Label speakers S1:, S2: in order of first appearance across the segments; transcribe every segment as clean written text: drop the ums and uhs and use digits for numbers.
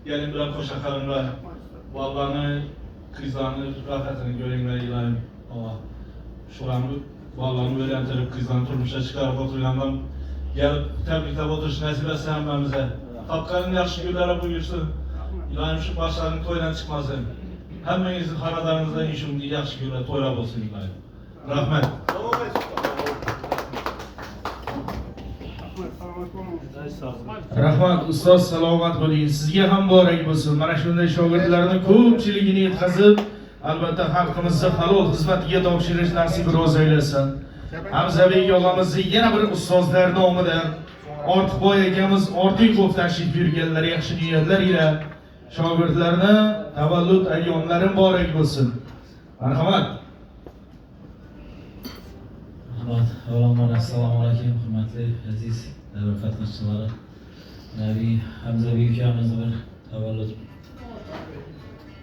S1: gelin bilan qo'shaqaringlar, bolalarni, qizlarni rohatini ko'ringlar ilohim. Allah shularni bolalarni o'ylantirib, qizlarni turmushga chiqarib o'tirgandan gelip tebriklab o'tirish nasib etsin hammamize. Topqanın yaxshi kunlari buyursin. İlohim shu boshlarning to'ydan chiqmasin. Hammangizning xonadoningizda inshaalloh yaxshi kunlar to'ylab bo'lsin ilohim. Rahmat.
S2: Rahmat ustoz, salomat bo'ling. Sizga ham muborak bo'lsin. Mana shunday shogirdlarning ko'pchiligini yetkazib, albatta xalqimizga halol xizmatiga topshirish nasibi ro'z aylasin. Hamzabek og'amizni yana bir ustozlar nomidan Ortiqboy akamiz Ortiqov tashrif buyurganlar, yaxshi niyatlar ila shogirdlarni tavallud ayyomlari muborak bo'lsin. Marhamat.
S3: Rahmat. Avvalambor assalomu alaykum hurmatli aziz davra qatnashchilari. Nabiy Hamzabek akamizni bir tavallud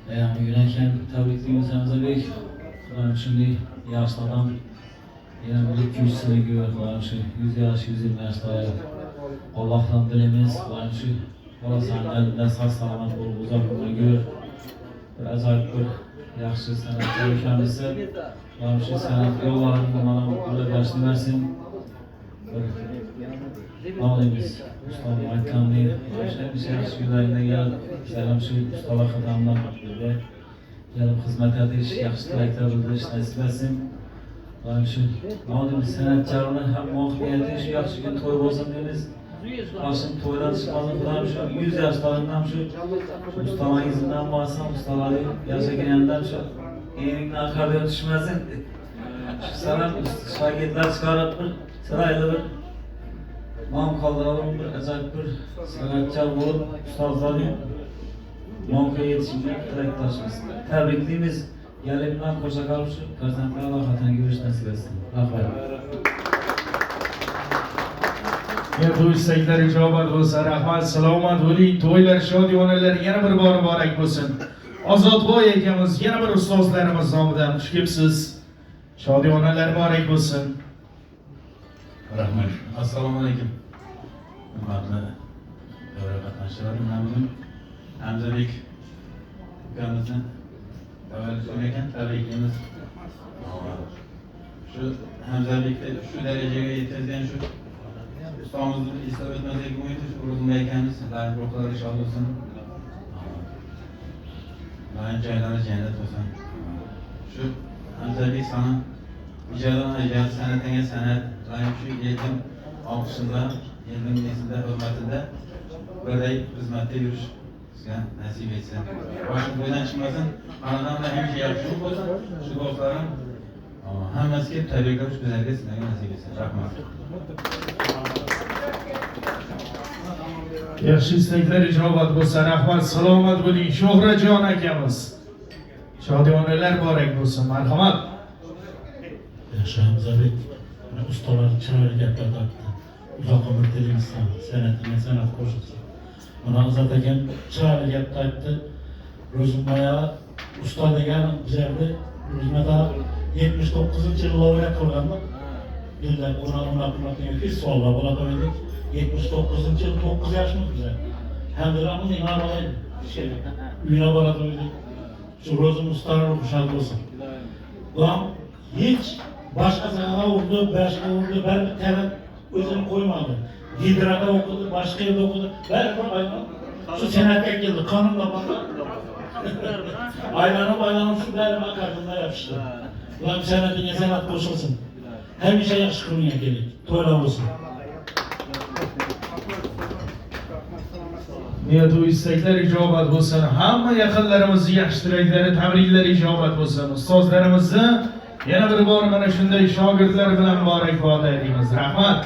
S3: ayyomi ekan, tabriklaymiz Hamzabek. Xudoim shunday yaxshi odam yana bir 2-3 yilga xudoim shu 100 yosh, 120 yoshlar Allohdan dilimiz, xudoim shu bolasini sog' salomat bo'lib uzoq umrga bir ajoyib bir yaxshi san'atchi ekanmiz. Xudoim shu san'at yo'llarini mana qo'llab bersin. Nolimiz ustoz aytgandek, o'sha yaxshi kunlarga kelib, salam shu ustolar qadamidan birga kelib xizmat etish, yaxshi tilaklar bildirish nasib etsin. Xudoim shu nolimiz san'atchilarni ham muvaffaqiyat etish, yaxshi kun to'y bo'lsin deymiz. Başım to'ydan chiqmasin, xudoim shu 100 yoshlardan shu ustalaringizdan bo'lsin, ustalaring yashagandan shu eringdan qarab tushmasin. Shu salam shogirdlar chiqarib bir chiroyli bir nom qoldirib bir ajoyib bir san'atchi bo'lib ustozlarning nomga yetishiga tilakdoshmiz. Tabriklaymiz. Galib bilan qo'sha qolib shu farzandlar rohatini ko'rish nasib etsin. Rahmat.
S2: Bu istaklar ijobat bo'lsa, rahmat, salomat bo'ling. To'ylar, shodiyonalar yana bir bor muborak bo'lsin. Ozodboy akamiz yana bir ustozlarimiz nomidan xush kelibsiz. Shodiyonalar muborak bo'lsin.
S1: Rahmat. Assalomu alaykum. Hurmatli davra qatnashchilari, bugun Hamzabek ukamizni tavallud kuni ekan, tabriklaymiz. Shu Hamzabekni shu darajaga yetkazgan shu ustamızın eslab o'tmasak bo'lmaydi, shu urug'imda ekanmiz. Sizlarning ruhlari shod bo'lsin. Mana joylari jannat bo'lsin. Shu Hamzabek sana ijoddan ijod, san'atga san'at, shu elning olqishida, elning nesida, hurmatida birday xizmatda yurish sizga nasib etsin. Boshing bo'ydan chiqmasin, xonadonda hamisha yaxshi bo'lsin. Shu do'stlarim hammasiga tabriklab shu bizlarga sizlarga nasib etsin. Rahmat.
S2: Yaxshi istaklar ijobat bo'lsa, rahmat, salomat bo'ling. Shohrajon akamiz. Shodiyonalar muborak bo'lsin. Marhamat.
S4: Yaxshi Hamzabek, ustalar chiroyli gaplar aytdi. Uzoq umr tilaymiz, san'atga san'at qo'shilsin. Mana Azat akam chiroyli gap aytdi. Ro'zmaya usta degan bizlarda Ro'zmada 79-yil laureat qilganmi? Yillar ona degan festivallar bo'ladi edi. 79-yil 9 yoshmiz bizlar. Hamdulillah nima bo'ladi? Uyga boradi edi. Shu Ro'zim ustalar xushal bo'lsin. Bu hech boshqa sanaga urdi, boshqa urdi, bir taraf o'zini qo'ymadi. Gidrada o'qidi, boshqa yerda o'qidi, baribir aylanib shu san'atga keldi, qonunga bordi. Aylanib shu bilan qarqinda yopishdi. Ular san'atiga san'at qo'shilsin. Hamisha yaxshi kunga keling, to'ylar bo'lsin.
S2: Niyat va istaklar ijobat bo'lsin. Hamma yaqinlarimizning yaxshi tilaklari, tabriklari ijobat bo'lsin. Ustozlarimizni yana bir bor mana shunday shogirdlar bilan muborakbod aytamiz. Rahmat.